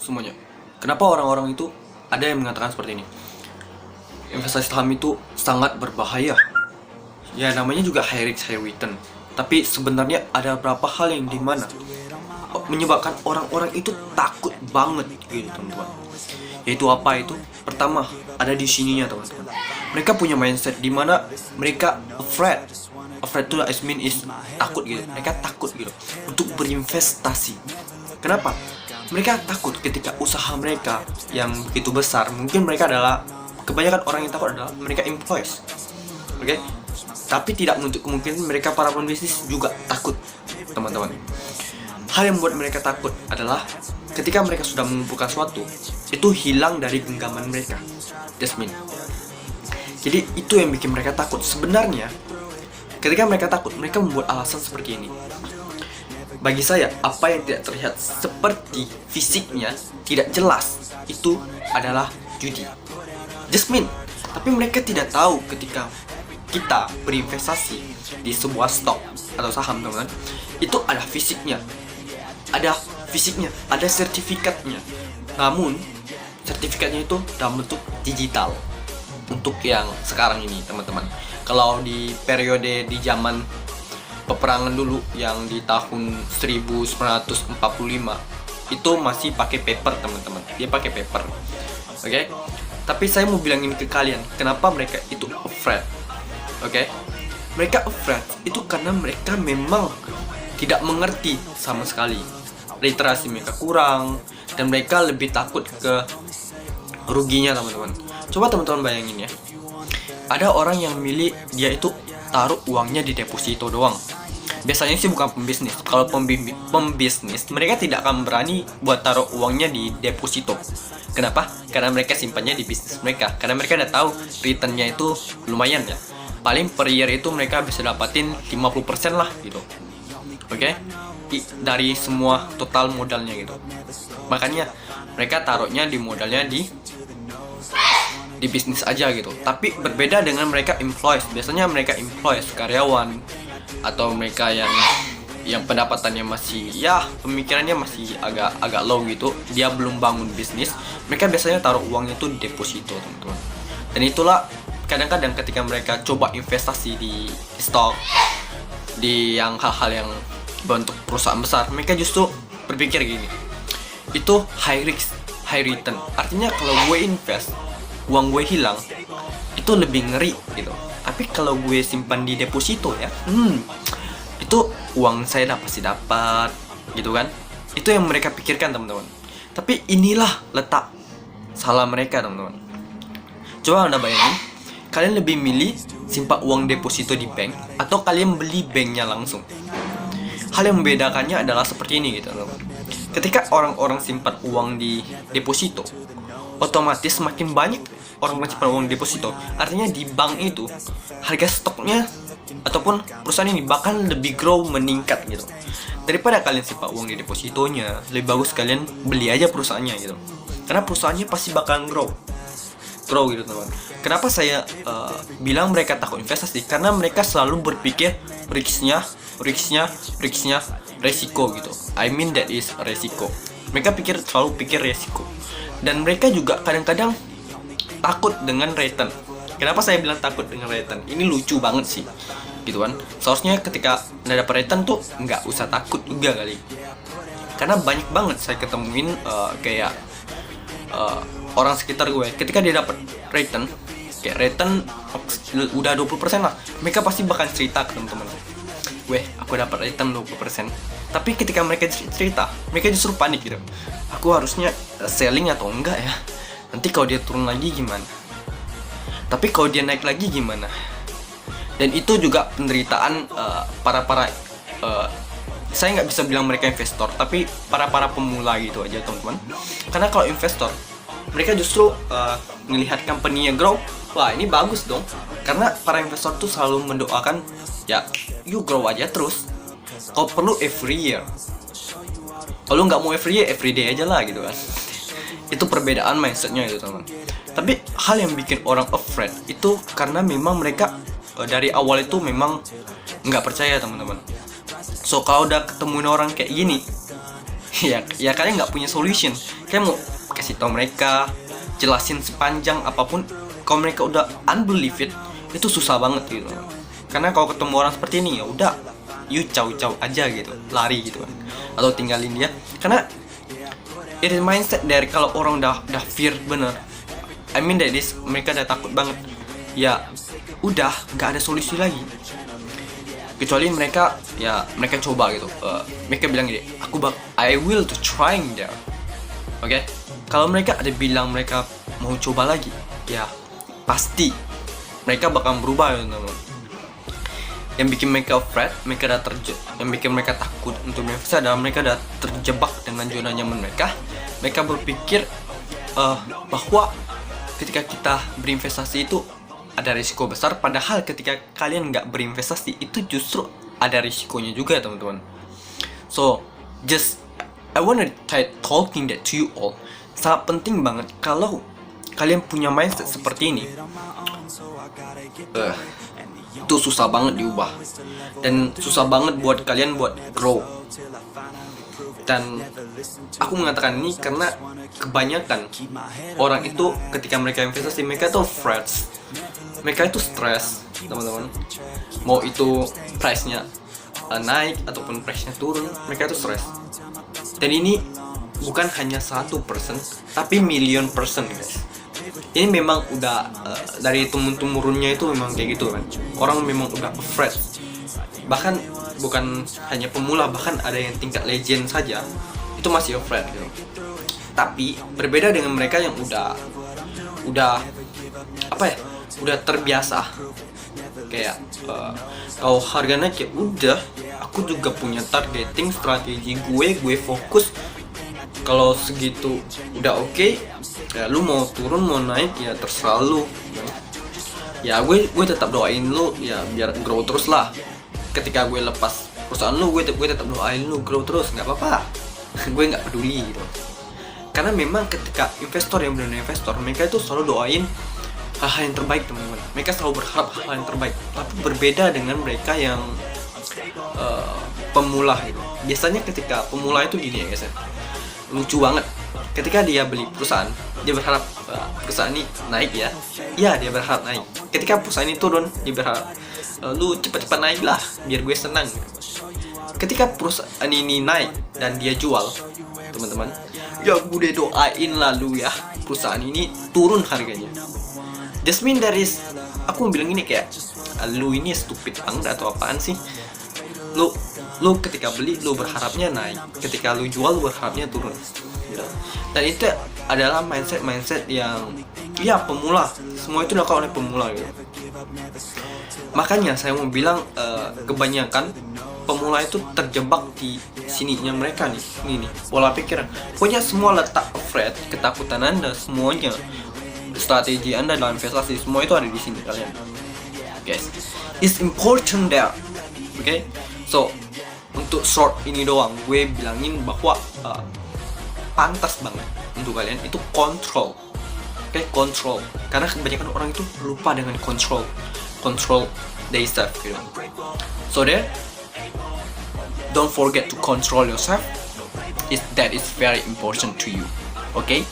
semuanya. Kenapa orang-orang itu ada yang mengatakan seperti ini? Investasi saham itu sangat berbahaya. Ya namanya juga high risk high return. Tapi sebenarnya ada beberapa hal yang dimana menyebabkan orang-orang itu takut banget gitu teman-teman. Yaitu apa itu? Pertama, ada di sininya teman-teman. Mereka punya mindset dimana mereka afraid. Afraid itu is takut gitu. Mereka takut gitu untuk berinvestasi. Kenapa? Mereka takut ketika usaha mereka yang begitu besar. Mungkin mereka adalah, kebanyakan orang yang takut adalah mereka employees. Oke? Tapi tidak menutup kemungkinan mereka para pembisnis juga takut teman-teman. Hal yang membuat mereka takut adalah ketika mereka sudah mengumpulkan sesuatu, itu hilang dari genggaman mereka. Jasmine. Jadi itu yang bikin mereka takut. Sebenarnya ketika mereka takut, mereka membuat alasan seperti ini. Bagi saya, apa yang tidak terlihat seperti fisiknya tidak jelas, itu adalah judi. Jasmine. Tapi mereka tidak tahu ketika kita berinvestasi di sebuah stok atau saham teman-teman, itu ada fisiknya. Ada sertifikatnya. Namun sertifikatnya itu dalam bentuk digital. Untuk yang sekarang ini teman-teman. Kalau di periode di zaman peperangan dulu yang di tahun 1945 itu masih pakai paper teman-teman. Dia pakai paper. Oke? Tapi saya mau bilang ini ke kalian, kenapa mereka itu afraid? Oke? Mereka afraid itu karena mereka memang tidak mengerti sama sekali. Literasi mereka kurang dan mereka lebih takut ke ruginya teman-teman. Coba teman-teman bayangin ya. Ada orang yang milih dia itu taruh uangnya di deposito doang. Biasanya sih bukan pembisnis. Kalau pembisnis mereka tidak akan berani buat taruh uangnya di deposito. Kenapa? Karena mereka simpannya di bisnis mereka. Karena mereka udah tahu returnnya itu lumayan ya. Paling per year itu mereka bisa dapatin 50% lah gitu. Oke? Dari semua total modalnya gitu. Makanya mereka taruhnya di modalnya di bisnis aja gitu. Tapi berbeda dengan mereka employees. Biasanya mereka employees, karyawan, atau mereka yang pendapatannya masih ya pemikirannya masih agak low gitu. Dia belum bangun bisnis. Mereka biasanya taruh uangnya itu di deposito teman-teman. Dan itulah kadang-kadang ketika mereka coba investasi di stok, di yang hal-hal yang bentuk perusahaan besar, mereka justru berpikir gini, itu high risk high return. Artinya kalau gue invest, uang gue hilang, itu lebih ngeri gitu. Tapi kalau gue simpan di deposito ya, itu uang saya pasti dapat gitu kan. Itu yang mereka pikirkan teman-teman. Tapi inilah letak salah mereka teman-teman. Coba anda bayangin, kalian lebih milih simpan uang deposito di bank atau kalian beli banknya langsung. Hal yang membedakannya adalah seperti ini gitu teman-teman. Ketika orang-orang simpan uang di deposito, otomatis semakin banyak orang menyimpan uang deposito, artinya di bank itu harga stoknya ataupun perusahaan ini bahkan lebih grow, meningkat gitu. Daripada kalian simpan uang di depositonya, lebih bagus kalian beli aja perusahaannya gitu. Karena perusahaannya pasti bakal grow gitu teman. Kenapa saya bilang mereka takut investasi? Karena mereka selalu berpikir resiko gitu. I mean that is resiko. Mereka selalu pikir resiko. Dan mereka juga kadang-kadang takut dengan return. Kenapa saya bilang takut dengan return? Ini lucu banget sih, gitu kan? Seharusnya ketika anda dapat return tuh nggak usah takut juga kali. Karena banyak banget saya ketemuin kayak orang sekitar gue, ketika dia dapat return, kayak return udah 20% lah, mereka pasti bakal cerita ke teman-teman. Weh, aku dapat return 20%. Tapi ketika mereka cerita, mereka justru panik gitu. Aku harusnya selling atau enggak ya? Nanti kalau dia turun lagi gimana? Tapi kalau dia naik lagi gimana? Dan itu juga penderitaan para saya nggak bisa bilang mereka investor, tapi para pemula gitu aja teman-teman. Karena kalau investor, mereka justru melihat company-nya grow, wah ini bagus dong. Karena para investor tuh selalu mendoakan, ya you grow aja terus. Kalau perlu every year. Kalau nggak mau every year, every day aja lah gitu kan. Itu perbedaan mindsetnya gitu teman. Tapi hal yang bikin orang afraid itu karena memang mereka dari awal itu memang nggak percaya teman-teman. So kalau udah ketemuin orang kayak gini, ya kalian nggak punya solution. Kalian mau kasih tau mereka, jelasin sepanjang apapun, kalau mereka udah unbelieve itu susah banget gitu. Karena kalau ketemu orang seperti ini ya udah, you caw aja gitu, lari gitu kan, atau tinggalin dia. Karena it is mindset dari kalau orang udah fear bener, I mean that is, mereka udah takut banget, ya udah nggak ada solusi lagi. Kecuali mereka coba gitu, mereka bilang gini, I will to trying there. Oke? Kalau mereka ada bilang mereka mau coba lagi, ya pasti mereka bakal berubah ya teman-teman. Yang bikin mereka afraid, yang bikin mereka takut untuk berinvestasi adalah mereka udah terjebak dengan zona nyaman mereka. Mereka berpikir bahwa ketika kita berinvestasi itu ada risiko besar, padahal ketika kalian nggak berinvestasi itu justru ada risikonya juga teman-teman. So just I wanna try talking that to you all. Sangat penting banget kalau kalian punya mindset seperti ini. Itu susah banget diubah, dan susah banget buat kalian buat grow. Dan aku mengatakan ini karena kebanyakan orang itu ketika mereka investasi, mereka tuh afraid, mereka itu stres teman-teman. Mau itu price-nya naik ataupun price-nya turun, mereka itu stres. Dan ini bukan hanya 1%, tapi million percent guys. Ini memang udah dari temurunnya itu memang kayak gitu kan. Orang memang udah afraid. Bahkan bukan hanya pemula, bahkan ada yang tingkat legend saja itu masih afraid gitu. Tapi berbeda dengan mereka yang udah udah terbiasa. Kayak kalau harga naik ya udah, aku juga punya targeting strategi gue fokus. Kalau segitu udah oke, ya lu mau turun mau naik ya terserah lu. Ya gue tetap doain lu ya biar grow terus lah. Ketika gue lepas perusahaan lu, gue tetap doain lu grow terus, nggak apa-apa. Gue nggak peduli gitu. Karena memang ketika investor yang benar investor, mereka itu selalu doain hal-hal yang terbaik teman-teman. Mereka selalu berharap hal yang terbaik. Tapi berbeda dengan mereka yang pemula gitu. Biasanya ketika pemula itu gini ya guys ya, lucu banget. Ketika dia beli perusahaan, dia berharap perusahaan ini naik ya. Iya, dia berharap naik. Ketika perusahaan ini turun, dia berharap lu cepat-cepat naik lah biar gue senang. Ketika perusahaan ini naik dan dia jual, teman-teman, ya gue doain lalu ya perusahaan ini turun harganya. Just mean that is, aku bilang ini kayak lu ini stupid banget atau apaan sih? Lu ketika beli lu berharapnya naik, ketika lu jual lu berharapnya turun gitu. Dan itu adalah mindset yang ya pemula, semua itu dilakukan oleh pemula gitu. Makanya saya mau bilang kebanyakan pemula itu terjebak di sininya mereka nih, ini pola pikir. Pokoknya semua letak afraid, ketakutan Anda semuanya, strategi Anda dalam investasi, semua itu ada di sini kalian. Guys, it's important there. Okay? So, untuk short ini doang, gue bilangin bahwa pantas banget untuk kalian itu control. Oke, control. Karena kebanyakan orang itu lupa dengan control themselves gitu. So there, don't forget to control yourself. That is very important to you. Okay?